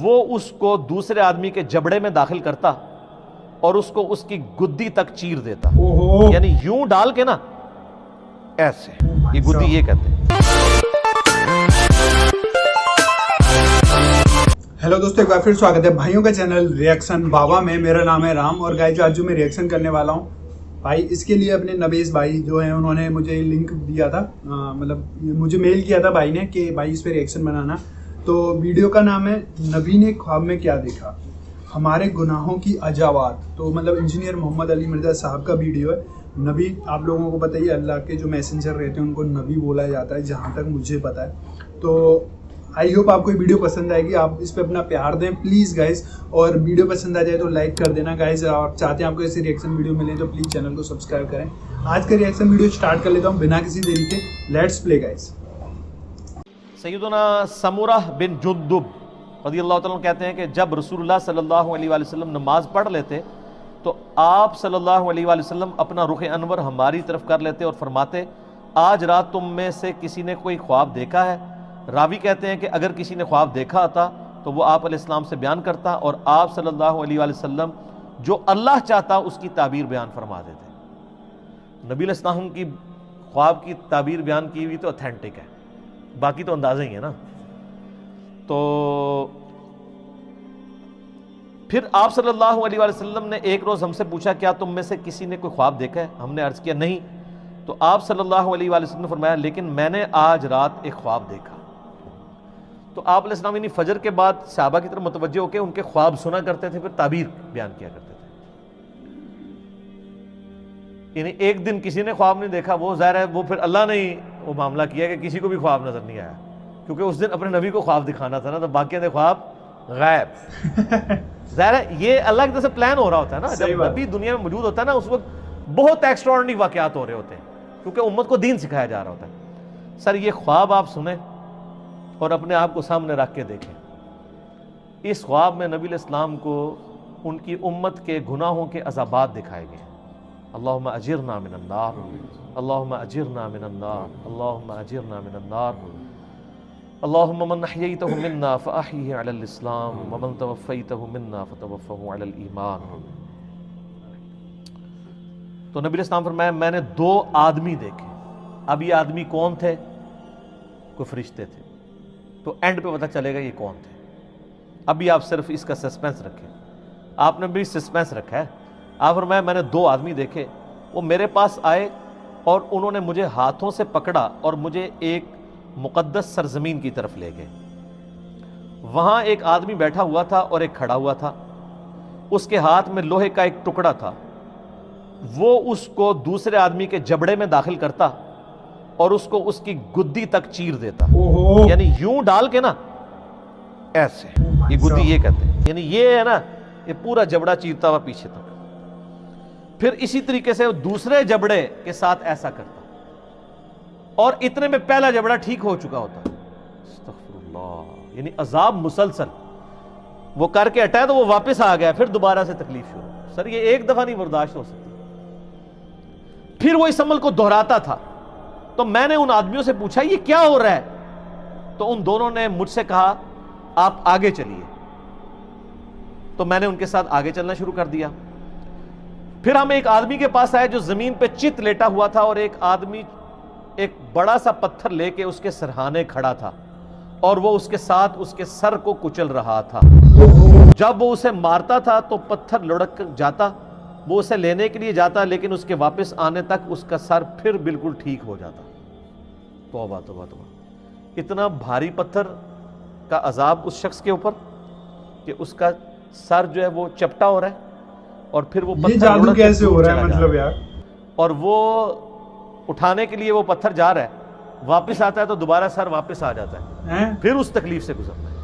وہ اس کو دوسرے آدمی کے جبڑے میں داخل کرتا اور اس کو اس کی گدی تک چیر دیتا. یعنی یوں ڈال کے نا ایسے, یہ گدی یہ کہتے ہیں. ہیلو دوستو, ایک بار پھر سواگت ہے بھائیوں کا چینل ریئیکشن بابا میں. میرا نام ہے رام اور گائز آج جو میں ریئیکشن کرنے والا ہوں بھائی, اس کے لیے اپنے نویز بھائی جو ہیں انہوں نے مجھے لنک دیا تھا, مطلب مجھے میل کیا تھا بھائی نے کہ بھائی اس پہ ریئیکشن بنانا. تو ویڈیو کا نام ہے نبی نے خواب میں کیا دیکھا, ہمارے گناہوں کی اجاوات. تو مطلب انجینئر محمد علی مرزا صاحب کا ویڈیو ہے. نبی آپ لوگوں کو پتہ ہی, اللہ کے جو میسنجر رہتے ہیں ان کو نبی بولا جاتا ہے جہاں تک مجھے پتہ ہے. تو آئی ہوپ آپ کو یہ ویڈیو پسند آئے گی, آپ اس پہ اپنا پیار دیں پلیز گائز, اور ویڈیو پسند آ جائے تو لائک کر دینا گائز. آپ چاہتے ہیں آپ کو ایسے ریئیکشن ویڈیو ملیں تو پلیز چینل کو سبسکرائب کریں. آج کا ریئیکشن ویڈیو اسٹارٹ کر لیتا ہوں بنا کسی دیری کے. Let's play guys. سیدنا سمورہ بن جندب رضی اللہ تعالیٰ کہتے ہیں کہ جب رسول اللہ صلی اللہ علیہ وآلہ وسلم نماز پڑھ لیتے تو آپ صلی اللہ علیہ وآلہ وسلم اپنا رخ انور ہماری طرف کر لیتے اور فرماتے, آج رات تم میں سے کسی نے کوئی خواب دیکھا ہے؟ راوی کہتے ہیں کہ اگر کسی نے خواب دیکھا ہوتا تو وہ آپ علیہ السلام سے بیان کرتا اور آپ صلی اللہ علیہ وآلہ وسلم جو اللہ چاہتا اس کی تعبیر بیان فرما دیتے. نبی علیہ السلام کی خواب کی تعبیر بیان کی ہوئی تو اتھینٹک ہے, باقی تو اندازہ ہی ہے نا. تو پھر آپ صلی اللہ علیہ وآلہ وسلم نے ایک روز ہم سے پوچھا, کیا تم میں سے کسی نے کوئی خواب دیکھا ہے؟ ہم نے عرض کیا نہیں. تو آپ صلی اللہ علیہ وآلہ وسلم نے فرمایا, لیکن میں نے آج رات ایک خواب دیکھا. تو آپ علیہ السلام یعنی فجر کے بعد صحابہ کی طرف متوجہ ہو کے ان کے خواب سنا کرتے تھے, پھر تعبیر بیان کیا کرتے تھے. یعنی ایک دن کسی نے خواب نہیں دیکھا, وہ ظاہر ہے وہ پھر اللہ نے ہی وہ معاملہ کیا کہ کسی کو بھی خواب نظر نہیں آیا, کیونکہ اس دن اپنے نبی کو خواب دکھانا تھا نا, تو باقی دے خواب غائب. ظاہر ہے یہ اللہ کی طرف سے پلان ہو رہا ہوتا ہے نا. جب نبی دنیا میں موجود ہوتا ہے نا اس وقت بہت ایکسٹراڈنری واقعات ہو رہے ہوتے ہیں, کیونکہ امت کو دین سکھایا جا رہا ہوتا ہے. سر یہ خواب آپ سنیں اور اپنے آپ کو سامنے رکھ کے دیکھیں. اس خواب میں نبی علیہ السلام کو ان کی امت کے گناہوں کے عذابات دکھائے گئے. اللہم اجرنا من النار, اللہم اجرنا من النار, اللہم اجرنا من النار, اللہم من احییتہ منا فاحیہ علی الاسلام ومن توفیتہ منا فتوفہ علی الایمان. تو نبی علیہ السلام فرمایا, میں نے دو آدمی دیکھے. اب یہ آدمی کون تھے؟ کوئی فرشتے تھے. تو اینڈ پہ پتہ چلے گا یہ کون تھے. ابھی آپ صرف اس کا سسپینس رکھیں, آپ نے بھی سسپینس رکھا ہے. آپ فرمایا, میں نے دو آدمی دیکھے, وہ میرے پاس آئے اور انہوں نے مجھے ہاتھوں سے پکڑا اور مجھے ایک مقدس سرزمین کی طرف لے گئے. وہاں ایک آدمی بیٹھا ہوا تھا اور ایک کھڑا ہوا تھا. اس کے ہاتھ میں لوہے کا ایک ٹکڑا تھا. وہ اس کو دوسرے آدمی کے جبڑے میں داخل کرتا اور اس کو اس کی گدی تک چیر دیتا. یعنی یوں ڈال کے نا ایسے, یہ گدی یہ کہتے ہیں. یعنی یہ ہے نا, یہ پورا جبڑا چیرتا ہوا پیچھے تک. پھر اسی طریقے سے دوسرے جبڑے کے ساتھ ایسا کرتا اور اتنے میں پہلا جبڑا ٹھیک ہو چکا ہوتا. استغفر اللہ. یعنی عذاب مسلسل. وہ کر کے ہٹا تو وہ واپس آ گیا, پھر دوبارہ سے تکلیف شروع. سر یہ ایک دفعہ نہیں برداشت ہو سکتی. پھر وہ اس عمل کو دہراتا تھا. تو میں نے ان آدمیوں سے پوچھا, یہ کیا ہو رہا ہے؟ تو ان دونوں نے مجھ سے کہا, آپ آگے چلیے. تو میں نے ان کے ساتھ آگے چلنا شروع کر دیا. پھر ہم ایک آدمی کے پاس آئے جو زمین پہ چت لیٹا ہوا تھا, اور ایک آدمی ایک بڑا سا پتھر لے کے اس کے سرہانے کھڑا تھا اور وہ اس کے ساتھ اس کے سر کو کچل رہا تھا. جب وہ اسے مارتا تھا تو پتھر لڑک کر جاتا, وہ اسے لینے کے لیے جاتا, لیکن اس کے واپس آنے تک اس کا سر پھر بالکل ٹھیک ہو جاتا. توبہ توبہ توبہ. اتنا بھاری پتھر کا عذاب اس شخص کے اوپر کہ اس کا سر جو ہے وہ چپٹا ہو رہا ہے, اور پھر وہ پتھر جادو کیسے ہو رہا ہے مطلب یار. اور وہ اٹھانے کے لیے وہ پتھر جا رہا ہے, واپس آتا ہے تو دوبارہ سر واپس آ جاتا ہے, پھر اس تکلیف سے گزرتا ہے.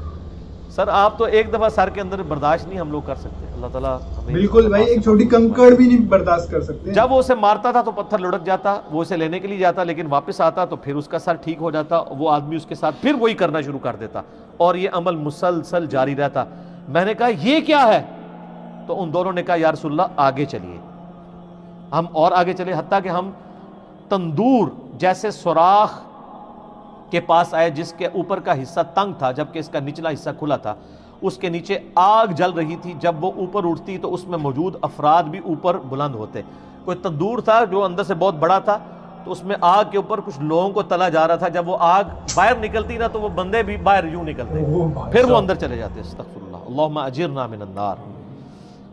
سر آپ تو ایک دفعہ سر کے اندر برداشت نہیں ہم لوگ کر سکتے. اللہ تعالیٰ بالکل بھائی, ایک چھوٹی کنکڑ بھی نہیں برداشت کر سکتے. جب وہ اسے مارتا تھا تو پتھر لڑک جاتا, وہ اسے لینے کے لیے جاتا, لیکن واپس آتا تو پھر اس کا سر ٹھیک ہو جاتا. وہ آدمی اس کے ساتھ پھر وہی کرنا شروع کر دیتا, اور یہ عمل مسلسل جاری رہتا. میں نے کہا یہ کیا ہے؟ تو ان دونوں نے کہا, یا رسول اللہ آگے چلیے. ہم اور آگے چلے, حتیٰ کہ ہم تندور جیسے سوراخ کے پاس آئے جس کے اوپر کا حصہ تنگ تھا جبکہ اس کا نچلا حصہ کھلا تھا. اس کے نیچے آگ جل رہی تھی. جب وہ اوپر اٹھتی تو اس میں موجود افراد بھی اوپر بلند ہوتے. کوئی تندور تھا جو اندر سے بہت بڑا تھا, تو اس میں آگ کے اوپر کچھ لوگوں کو تلا جا رہا تھا. جب وہ آگ باہر نکلتی نا تو وہ بندے بھی باہر یوں نکلتے, پھر وہ اندر چلے جاتے. استغفر اللہ, اللہم اجرنا من النار.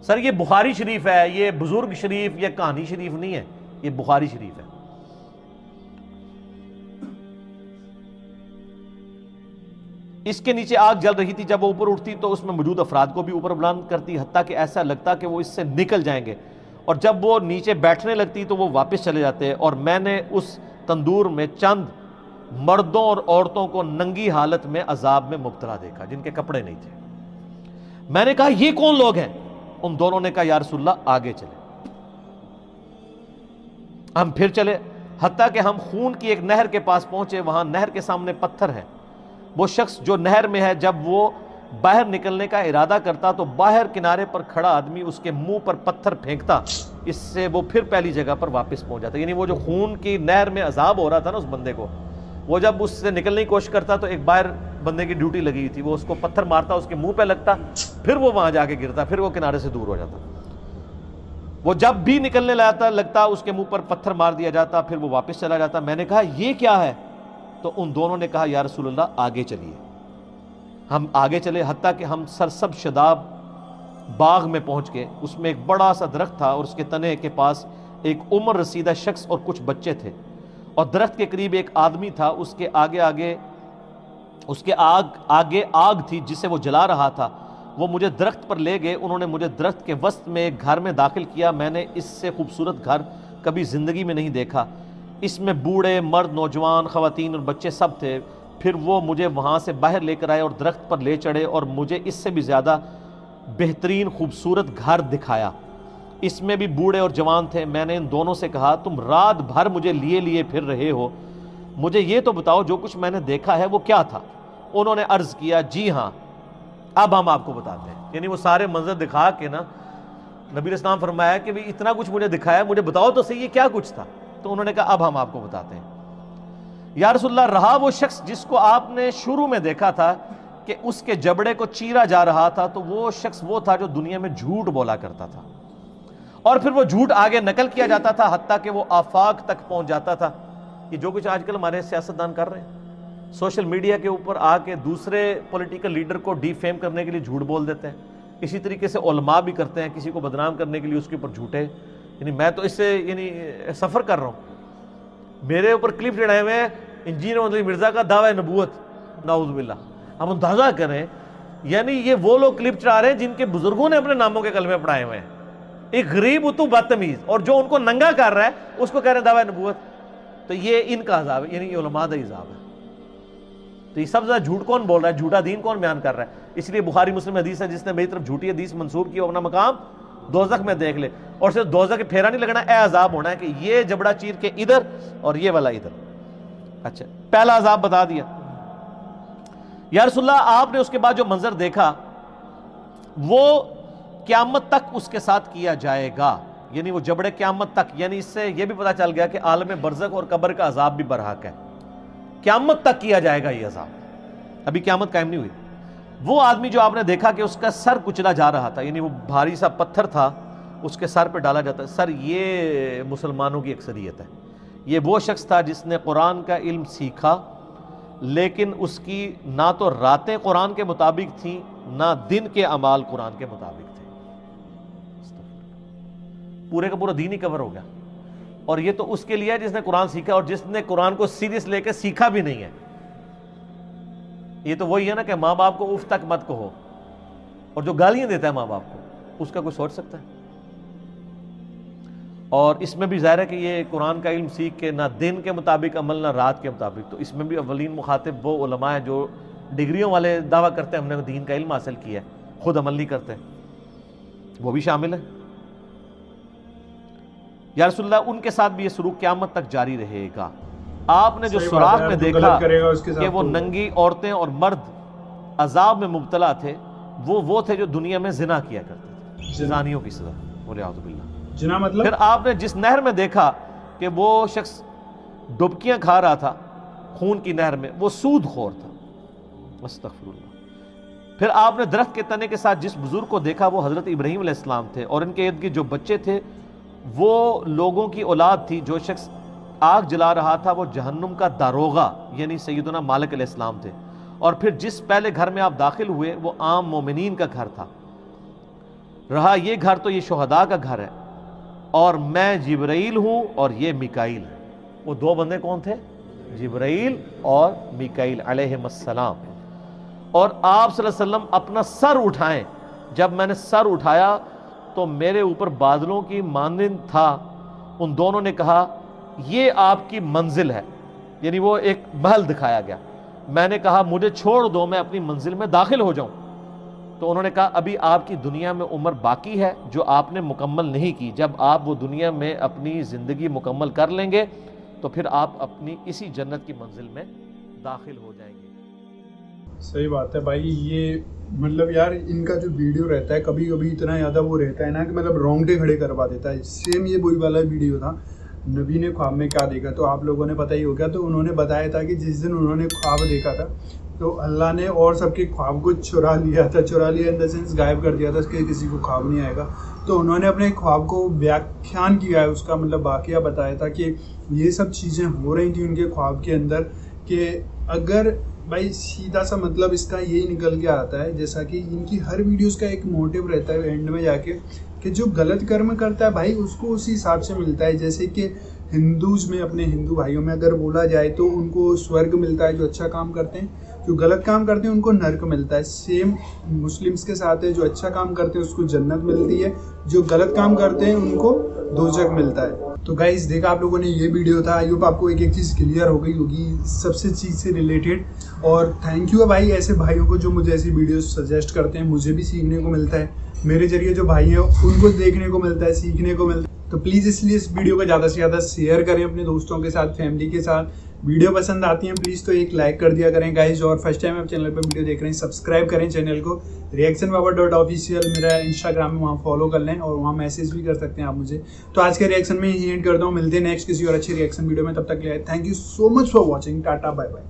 سر یہ بخاری شریف ہے, یہ بزرگ شریف یا کہانی شریف نہیں ہے, یہ بخاری شریف ہے. اس کے نیچے آگ جل رہی تھی. جب وہ اوپر اٹھتی تو اس میں موجود افراد کو بھی اوپر بلند کرتی, حتیٰ کہ ایسا لگتا کہ وہ اس سے نکل جائیں گے. اور جب وہ نیچے بیٹھنے لگتی تو وہ واپس چلے جاتے. اور میں نے اس تندور میں چند مردوں اور عورتوں کو ننگی حالت میں عذاب میں مبتلا دیکھا جن کے کپڑے نہیں تھے. میں نے کہا یہ کون لوگ ہیں؟ ان دونوں نے کہا یا رسول اللہ آگے چلے. ہم پھر چلے حتیٰ کہ ہم خون کی ایک نہر کے پاس پہنچے. وہاں نہر کے سامنے پتھر ہے. وہ شخص جو نہر میں ہے جب وہ باہر نکلنے کا ارادہ کرتا تو باہر کنارے پر کھڑا آدمی اس کے منہ پر پتھر پھینکتا, اس سے وہ پھر پہلی جگہ پر واپس پہنچ جاتا. یعنی وہ جو خون کی نہر میں عذاب ہو رہا تھا نا اس بندے کو, وہ جب اس سے نکلنے کی کوشش کرتا تو ایک باہر بندے کی ڈیوٹی لگی تھی, وہ اس کو پتھر مارتا, اس کے منہ پہ لگتا, پھر وہ وہاں جا کے گرتا, پھر وہ کنارے سے دور ہو جاتا. وہ جب بھی نکلنے لگتا اس کے منہ پر پتھر مار دیا جاتا, پھر وہ واپس چلا جاتا. میں نے کہا یہ کیا ہے؟ تو ان دونوں نے کہا یا رسول اللہ آگے چلیے. ہم آگے چلے حتیٰ کہ ہم سرسب شداب باغ میں پہنچ گئے. اس میں ایک بڑا سا درخت تھا اور اس کے تنے کے پاس ایک عمر رسیدہ شخص اور کچھ بچے تھے. اور درخت کے قریب ایک آدمی تھا, اس کے آگے آگ تھی جسے وہ جلا رہا تھا. وہ مجھے درخت پر لے گئے. انہوں نے مجھے درخت کے وسط میں ایک گھر میں داخل کیا. میں نے اس سے خوبصورت گھر کبھی زندگی میں نہیں دیکھا. اس میں بوڑھے, مرد, نوجوان, خواتین اور بچے سب تھے. پھر وہ مجھے وہاں سے باہر لے کر آئے اور درخت پر لے چڑھے اور مجھے اس سے بھی زیادہ بہترین خوبصورت گھر دکھایا. اس میں بھی بوڑھے اور جوان تھے. میں نے ان دونوں سے کہا تم رات بھر مجھے لیے پھر رہے ہو, مجھے یہ تو بتاؤ جو کچھ میں نے دیکھا ہے وہ کیا تھا؟ انہوں نے عرض کیا جی ہاں اب ہم آپ کو بتاتے ہیں. یعنی وہ سارے منظر دکھا کے نا نبی علیہ السلام فرمایا کہ بھی اتنا کچھ مجھے دکھایا, مجھے بتاؤ تو صحیح یہ کیا کچھ تھا. تو انہوں نے کہا اب ہم آپ کو بتاتے ہیں. یا رسول اللہ رہا وہ شخص جس کو آپ نے شروع میں دیکھا تھا کہ اس کے جبڑے کو چیرا جا رہا تھا, تو وہ شخص وہ تھا جو دنیا میں جھوٹ بولا کرتا تھا اور پھر وہ جھوٹ آگے نقل کیا جاتا تھا حتیٰ کہ وہ آفاق تک پہنچ جاتا تھا. یہ جو کچھ آج کل ہمارے سیاستدان کر رہے ہیں, سوشل میڈیا کے اوپر آ کے دوسرے پولیٹیکل لیڈر کو ڈی فیم کرنے کے لیے جھوٹ بول دیتے ہیں. اسی طریقے سے علماء بھی کرتے ہیں, کسی کو بدنام کرنے کے لیے اس کے اوپر جھوٹے. یعنی میں تو اس سے سفر کر رہا ہوں, میرے اوپر کلپ چڑھائے ہوئے ہیں انجینئر محمد مرزا کا دعوی نبوت, نعوذ باللہ. ہم اندازہ کریں, یعنی یہ وہ لوگ کلپ چڑھا رہے ہیں جن کے بزرگوں نے اپنے ناموں کے کلمے پڑھائے ہوئے ہیں. ایک غریب اتو بدتمیز, اور جو ان کو ننگا کر رہا ہے اس کو کہہ رہے ہیں دعوی نبوت. تو یہ ان کا عذاب ہے, یعنی یہ علماء کا عذاب ہے. تو یہ سب سے زیادہ جھوٹ کون بول رہا ہے, جھوٹا دین کون بیان کر رہا ہے؟ اس لیے بخاری مسلم حدیث ہے جس نے میری طرف جھوٹی حدیث منسوب کی اپنا مقام دوزخ میں دیکھ لے. اور صرف دوزخ کے پھیرا نہیں لگنا, اے عذاب ہونا ہے کہ یہ جبڑا چیر کے ادھر اور یہ والا ادھر. اچھا, پہلا عذاب بتا دیا. یا رسول اللہ آپ نے اس کے بعد جو منظر دیکھا وہ قیامت تک اس کے ساتھ کیا جائے گا. یعنی وہ جبڑے قیامت تک, یعنی اس سے یہ بھی پتا چل گیا کہ عالم برزخ اور قبر کا عذاب بھی برحق ہے. قیامت تک کیا جائے گا یہ عذاب, ابھی قیامت قائم نہیں ہوئی. وہ آدمی جو آپ نے دیکھا کہ اس کا سر کچلا جا رہا تھا, یعنی وہ بھاری سا پتھر تھا اس کے سر پہ ڈالا جاتا ہے. سر یہ مسلمانوں کی اکثریت ہے. یہ وہ شخص تھا جس نے قرآن کا علم سیکھا, لیکن اس کی نہ تو راتیں قرآن کے مطابق تھیں نہ دن کے اعمال قرآن کے مطابق تھے. پورے کا پورا دین ہی کور ہو گیا. اور یہ تو اس کے لیے ہے جس نے قرآن سیکھا, اور جس نے قرآن کو سیریس لے کے سیکھا بھی نہیں ہے. یہ تو وہی ہے نا کہ ماں باپ کو اف تک مت کہو, اور جو گالیاں دیتا ہے ماں باپ کو اس کا کوئی سوچ سکتا ہے؟ اور اس میں بھی ظاہر ہے کہ یہ قرآن کا علم سیکھ کے نہ دن کے مطابق عمل نہ رات کے مطابق. تو اس میں بھی اولین مخاطب وہ علماء ہیں جو ڈگریوں والے دعویٰ کرتے ہیں ہم نے دین کا علم حاصل کیا ہے, خود عمل نہیں کرتے, وہ بھی شامل ہے. یا رسول اللہ ان کے ساتھ بھی یہ سلوک قیامت تک جاری رہے گا. آپ نے جو سوراخ میں دیکھا کہ وہ ننگی عورتیں اور مرد عذاب میں مبتلا تھے, وہ تھے جو دنیا میں زنا کیا کرتے تھے, زانیوں کی سزا, والعیاذ باللہ. جنا مطلب پھر آپ نے جس نہر میں دیکھا کہ وہ شخص ڈبکیاں کھا رہا تھا, خون کی نہر میں، وہ سود خور تھا. استغفراللہ. پھر آپ نے درخت کے تنے کے ساتھ جس بزرگ کو دیکھا وہ حضرت ابراہیم علیہ السلام تھے، اور ان کے ارد گرد جو بچے تھے وہ لوگوں کی اولاد تھی. جو شخص آگ جلا رہا تھا وہ جہنم کا داروغہ یعنی سیدنا مالک علیہ السلام تھے. اور پھر جس پہلے گھر میں آپ داخل ہوئے وہ عام مومنین کا گھر تھا. رہا یہ گھر تو یہ شہداء کا گھر ہے، اور میں جبرائیل ہوں اور یہ میکائیل ہے. وہ دو بندے کون تھے؟ جبرائیل اور میکائیل علیہم السلام. اور آپ صلی اللہ علیہ وسلم اپنا سر اٹھائیں. جب میں نے سر اٹھایا تو میرے اوپر بادلوں کی مانند تھا. ان دونوں نے کہا یہ آپ کی منزل ہے، یعنی وہ ایک محل دکھایا گیا. میں نے کہا مجھے چھوڑ دو، میں اپنی منزل میں داخل ہو جاؤں. تو انہوں نے کہا ابھی آپ کی دنیا میں عمر باقی ہے جو آپ نے مکمل نہیں کی. جب آپ وہ دنیا میں اپنی زندگی مکمل کر لیں گے تو پھر آپ اپنی اسی جنت کی منزل میں داخل ہو جائیں گے. صحیح بات ہے بھائی. یہ مطلب یار ان کا جو ویڈیو رہتا ہے کبھی کبھی اتنا زیادہ وہ رہتا ہے نا کہ مطلب رونگٹے کھڑے کروا دیتا ہے. سیم یہ وہی والا ویڈیو تھا، نبی نے خواب میں کیا دیکھا تو آپ لوگوں نے پتہ ہی ہو گیا. تو انہوں نے بتایا تھا کہ جس دن انہوں نے خواب دیکھا تھا تو اللہ نے اور سب کے خواب کو چرا لیا ان دا سینس غائب کر دیا تھا کہ کسی کو خواب نہیں آئے گا. تو انہوں نے اپنے خواب کو بیاکھیان کیا ہے، اس کا مطلب واقعہ بتایا تھا کہ یہ سب چیزیں ہو رہی تھیں ان کے خواب کے اندر. کہ اگر بھائی سیدھا سا مطلب اس کا یہی نکل کے آتا ہے، جیسا کہ ان کی ہر ویڈیوز کا ایک موٹیو رہتا ہے اینڈ میں جا کے کہ جو غلط کرم کرتا ہے بھائی اس کو اسی حساب سے ملتا ہے. جیسے کہ ہندوز میں، اپنے ہندو بھائیوں میں اگر بولا جائے تو ان کو سورگ ملتا ہے جو اچھا کام کرتے ہیں، جو غلط کام کرتے ہیں ان کو نرک ملتا ہے. سیم مسلمس کے ساتھ ہے، جو اچھا کام کرتے ہیں اس کو جنت ملتی ہے، جو غلط کام کرتے ہیں ان کو دوزخ ملتا ہے. تو گائز دیکھا آپ لوگوں نے یہ ویڈیو تھا. آئی ہوپ آپ کو ایک ایک چیز کلیئر ہو گئی ہوگی سب سے چیز سے ریلیٹڈ. اور تھینک یو بھائی ایسے بھائیوں کو جو مجھے ایسی ویڈیوز سجیسٹ کرتے ہیں. مجھے بھی سیکھنے کو ملتا ہے، میرے ذریعے جو بھائی ہیں ان کو دیکھنے کو ملتا ہے، سیکھنے کو ملتا ہے. تو پلیز اس لیے اس ویڈیو کو زیادہ سے زیادہ شیئر کریں اپنے دوستوں کے ساتھ، فیملی کے ساتھ. ویڈیو پسند آتی ہیں پلیز تو ایک لائک کر دیا کریں گائز. اور فرسٹ ٹائم آپ چینل پہ ویڈیو دیکھ رہے ہیں سبسکرائب کریں چینل کو. reactionbaba.official میرا انسٹاگرام میں، وہاں فالو کر لیں اور وہاں میسیج بھی کر سکتے ہیں آپ مجھے. تو آج کے ریئیکشن میں یہی اینڈ کرتا ہوں. ملتے ہیں نیکسٹ کسی اور اچھی ریئیکشن ویڈیو میں. تب تک کے لیے thank you so much for watching. Tata bye bye.